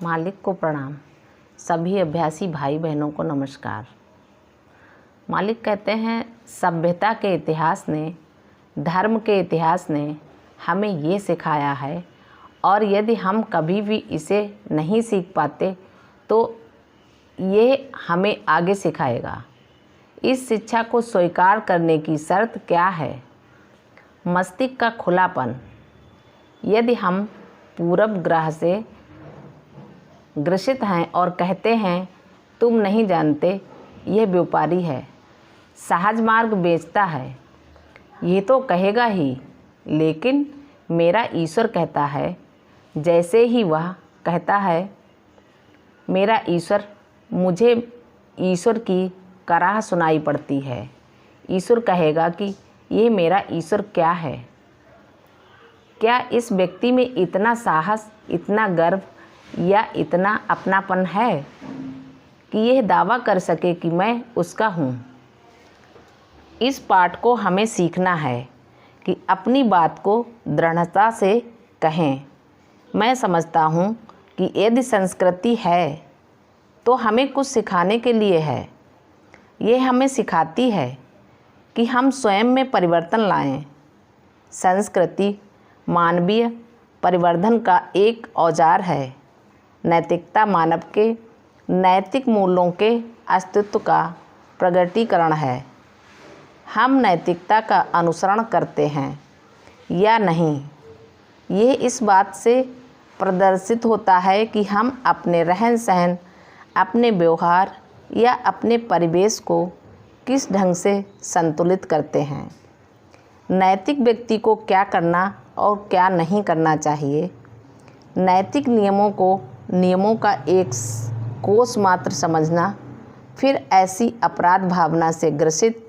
मालिक को प्रणाम। सभी अभ्यासी भाई बहनों को नमस्कार। मालिक कहते हैं, सभ्यता के इतिहास ने, धर्म के इतिहास ने हमें ये सिखाया है, और यदि हम कभी भी इसे नहीं सीख पाते तो ये हमें आगे सिखाएगा। इस शिक्षा को स्वीकार करने की शर्त क्या है? मस्तिष्क का खुलापन। यदि हम पूरब ग्रह से ग्रसित हैं और कहते हैं तुम नहीं जानते, यह व्यापारी है, सहज मार्ग बेचता है, ये तो कहेगा ही, लेकिन मेरा ईश्वर कहता है। जैसे ही वह कहता है मेरा ईश्वर, मुझे ईश्वर की कराह सुनाई पड़ती है। ईश्वर कहेगा कि ये मेरा ईश्वर क्या है? क्या इस व्यक्ति में इतना साहस, इतना गर्व या इतना अपनापन है कि यह दावा कर सके कि मैं उसका हूँ? इस पाठ को हमें सीखना है कि अपनी बात को दृढ़ता से कहें। मैं समझता हूँ कि यदि संस्कृति है तो हमें कुछ सिखाने के लिए है। ये हमें सिखाती है कि हम स्वयं में परिवर्तन लाएं। संस्कृति मानवीय परिवर्धन का एक औजार है। नैतिकता मानव के नैतिक मूल्यों के अस्तित्व का प्रकटीकरण है। हम नैतिकता का अनुसरण करते हैं या नहीं, ये इस बात से प्रदर्शित होता है कि हम अपने रहन सहन, अपने व्यवहार या अपने परिवेश को किस ढंग से संतुलित करते हैं। नैतिक व्यक्ति को क्या करना और क्या नहीं करना चाहिए। नैतिक नियमों का एक कोष मात्र समझना, फिर ऐसी अपराध भावना से ग्रसित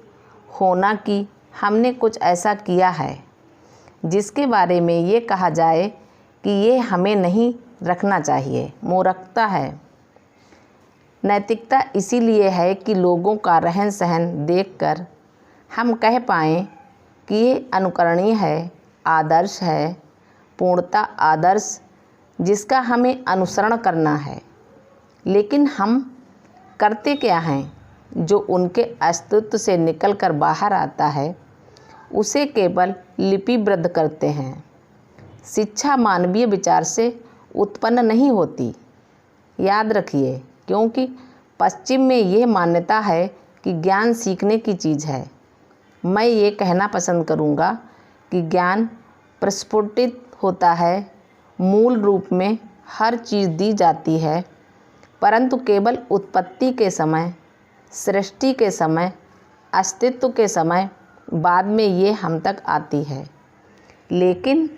होना कि हमने कुछ ऐसा किया है जिसके बारे में ये कहा जाए कि ये हमें नहीं रखना चाहिए, मूर्खता है। नैतिकता इसीलिए है कि लोगों का रहन सहन देखकर हम कह पाएँ कि ये अनुकरणीय है, आदर्श है, पूर्णता आदर्श जिसका हमें अनुसरण करना है। लेकिन हम करते क्या हैं? जो उनके अस्तित्व से निकलकर बाहर आता है उसे केवल लिपिबद्ध करते हैं। शिक्षा मानवीय विचार से उत्पन्न नहीं होती, याद रखिए, क्योंकि पश्चिम में यह मान्यता है कि ज्ञान सीखने की चीज़ है। मैं ये कहना पसंद करूँगा कि ज्ञान प्रस्फुटित होता है, मूल रूप में हर चीज़ दी जाती है, परंतु केवल उत्पत्ति के समय, सृष्टि के समय, अस्तित्व के समय, बाद में ये हम तक आती है। लेकिन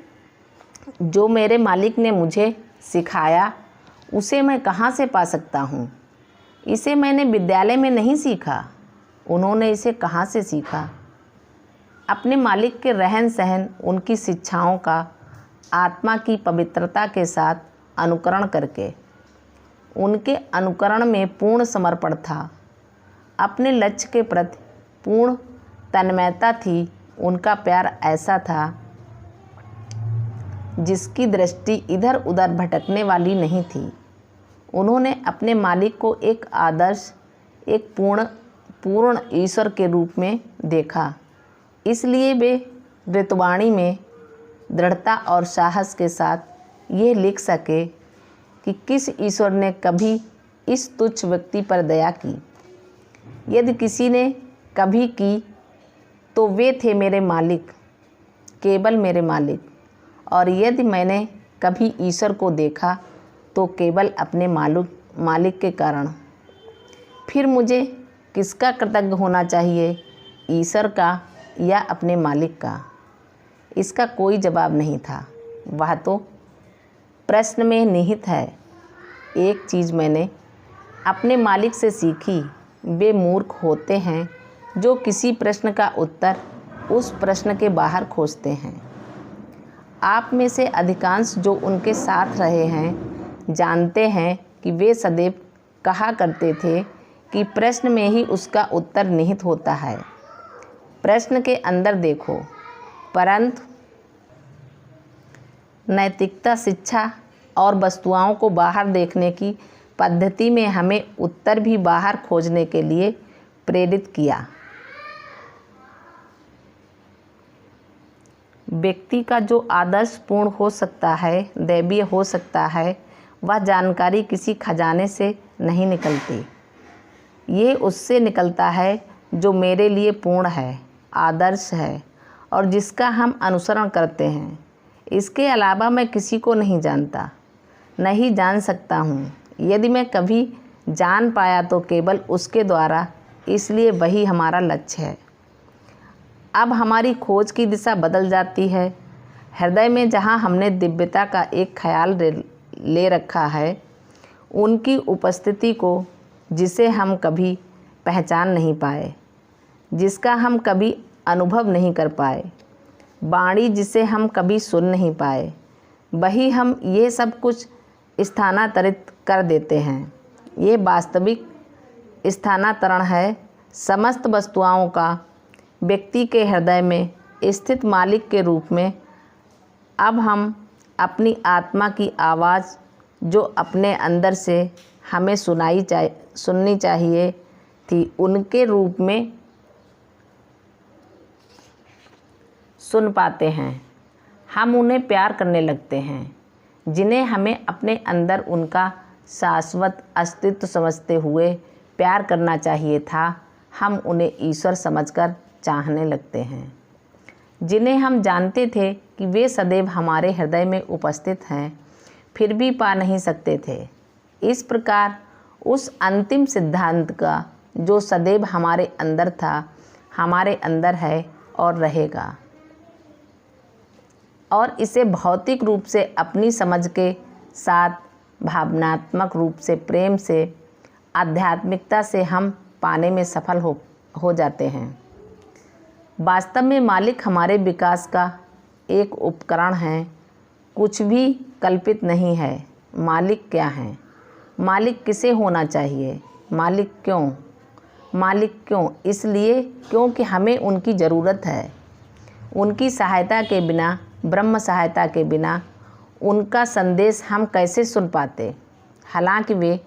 जो मेरे मालिक ने मुझे सिखाया उसे मैं कहाँ से पा सकता हूँ? इसे मैंने विद्यालय में नहीं सीखा। उन्होंने इसे कहाँ से सीखा? अपने मालिक के रहन सहन, उनकी शिक्षाओं का आत्मा की पवित्रता के साथ अनुकरण करके। उनके अनुकरण में पूर्ण समर्पण था, अपने लक्ष्य के प्रति पूर्ण तन्मयता थी। उनका प्यार ऐसा था जिसकी दृष्टि इधर उधर भटकने वाली नहीं थी। उन्होंने अपने मालिक को एक आदर्श, एक पूर्ण ईश्वर के रूप में देखा। इसलिए वे ऋतुवाणी में दृढ़ता और साहस के साथ ये लिख सके कि किस ईश्वर ने कभी इस तुच्छ व्यक्ति पर दया की। यदि किसी ने कभी की तो वे थे मेरे मालिक, केवल मेरे मालिक। और यदि मैंने कभी ईश्वर को देखा तो केवल अपने मालिक के कारण। फिर मुझे किसका कृतज्ञ होना चाहिए, ईश्वर का या अपने मालिक का? इसका कोई जवाब नहीं था। वह तो प्रश्न में निहित है। एक चीज़ मैंने अपने मालिक से सीखी, वे मूर्ख होते हैं जो किसी प्रश्न का उत्तर उस प्रश्न के बाहर खोजते हैं। आप में से अधिकांश जो उनके साथ रहे हैं जानते हैं कि वे सदैव कहा करते थे कि प्रश्न में ही उसका उत्तर निहित होता है। प्रश्न के अंदर देखो। परंतु नैतिकता शिक्षा और वस्तुओं को बाहर देखने की पद्धति में हमें उत्तर भी बाहर खोजने के लिए प्रेरित किया। व्यक्ति का जो आदर्श पूर्ण हो सकता है, दैवीय हो सकता है, वह जानकारी किसी खजाने से नहीं निकलती। ये उससे निकलता है जो मेरे लिए पूर्ण है, आदर्श है और जिसका हम अनुसरण करते हैं। इसके अलावा मैं किसी को नहीं जानता, नहीं जान सकता हूँ। यदि मैं कभी जान पाया तो केवल उसके द्वारा, इसलिए वही हमारा लक्ष्य है। अब हमारी खोज की दिशा बदल जाती है। हृदय में जहाँ हमने दिव्यता का एक ख्याल ले रखा है, उनकी उपस्थिति को, जिसे हम कभी पहचान नहीं पाए, जिसका हम कभी अनुभव नहीं कर पाए, वाणी जिसे हम कभी सुन नहीं पाए, वही हम ये सब कुछ स्थानांतरित कर देते हैं। ये वास्तविक स्थानांतरण है समस्त वस्तुओं का व्यक्ति के हृदय में स्थित मालिक के रूप में। अब हम अपनी आत्मा की आवाज़, जो अपने अंदर से हमें सुननी चाहिए थी, उनके रूप में सुन पाते हैं। हम उन्हें प्यार करने लगते हैं, जिन्हें हमें अपने अंदर उनका शाश्वत अस्तित्व समझते हुए प्यार करना चाहिए था। हम उन्हें ईश्वर समझकर चाहने लगते हैं, जिन्हें हम जानते थे कि वे सदैव हमारे हृदय में उपस्थित हैं, फिर भी पा नहीं सकते थे। इस प्रकार उस अंतिम सिद्धांत का, जो सदैव हमारे अंदर था, हमारे अंदर है और रहेगा, और इसे भौतिक रूप से अपनी समझ के साथ, भावनात्मक रूप से, प्रेम से, आध्यात्मिकता से हम पाने में सफल हो जाते हैं। वास्तव में मालिक हमारे विकास का एक उपकरण है, कुछ भी कल्पित नहीं है। मालिक क्या है? मालिक किसे होना चाहिए? मालिक क्यों? मालिक क्यों? इसलिए क्योंकि हमें उनकी ज़रूरत है। उनकी सहायता के बिना, ब्रह्म सहायता के बिना उनका संदेश हम कैसे सुन पाते? हालांकि वे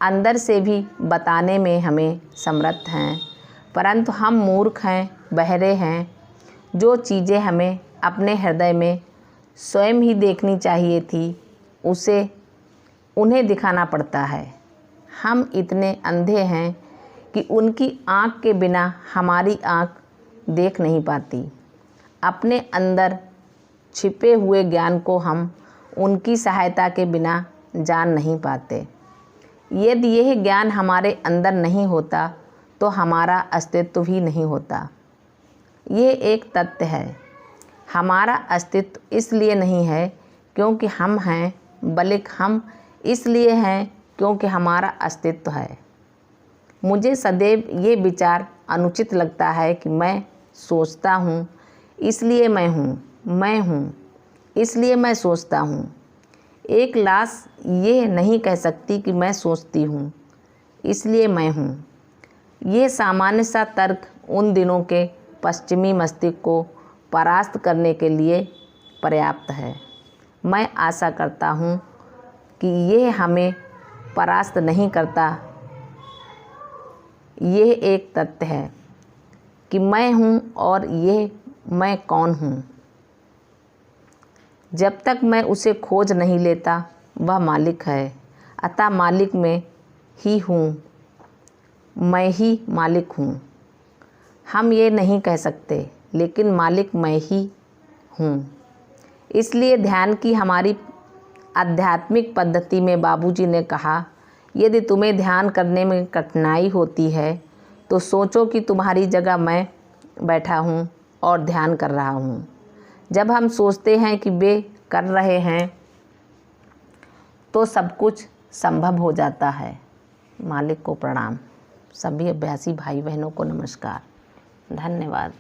अंदर से भी बताने में हमें समर्थ हैं, परंतु हम मूर्ख हैं, बहरे हैं। जो चीज़ें हमें अपने हृदय में स्वयं ही देखनी चाहिए थी, उसे उन्हें दिखाना पड़ता है। हम इतने अंधे हैं कि उनकी आँख के बिना हमारी आँख देख नहीं पाती। अपने अंदर छिपे हुए ज्ञान को हम उनकी सहायता के बिना जान नहीं पाते। यदि यह ज्ञान हमारे अंदर नहीं होता तो हमारा अस्तित्व भी नहीं होता। ये एक तथ्य है। हमारा अस्तित्व इसलिए नहीं है क्योंकि हम हैं, बल्कि हम इसलिए हैं क्योंकि हमारा अस्तित्व है। मुझे सदैव ये विचार अनुचित लगता है कि मैं सोचता हूँ इसलिए मैं हूँ, मैं हूँ इसलिए मैं सोचता हूँ। एक लाश ये नहीं कह सकती कि मैं सोचती हूँ इसलिए मैं हूँ। ये सामान्य सा तर्क उन दिनों के पश्चिमी मस्तिष्क को परास्त करने के लिए पर्याप्त है। मैं आशा करता हूँ कि यह हमें परास्त नहीं करता। यह एक तथ्य है कि मैं हूँ और यह मैं कौन हूँ। जब तक मैं उसे खोज नहीं लेता, वह मालिक है। अतः मालिक में ही हूँ, मैं ही मालिक हूँ। हम ये नहीं कह सकते, लेकिन मालिक मैं ही हूँ। इसलिए ध्यान की हमारी आध्यात्मिक पद्धति में बाबूजी ने कहा, यदि तुम्हें ध्यान करने में कठिनाई होती है तो सोचो कि तुम्हारी जगह मैं बैठा हूँ और ध्यान कर रहा हूँ। जब हम सोचते हैं कि वे कर रहे हैं तो सब कुछ संभव हो जाता है। मालिक को प्रणाम। सभी अभ्यासी भाई बहनों को नमस्कार। धन्यवाद।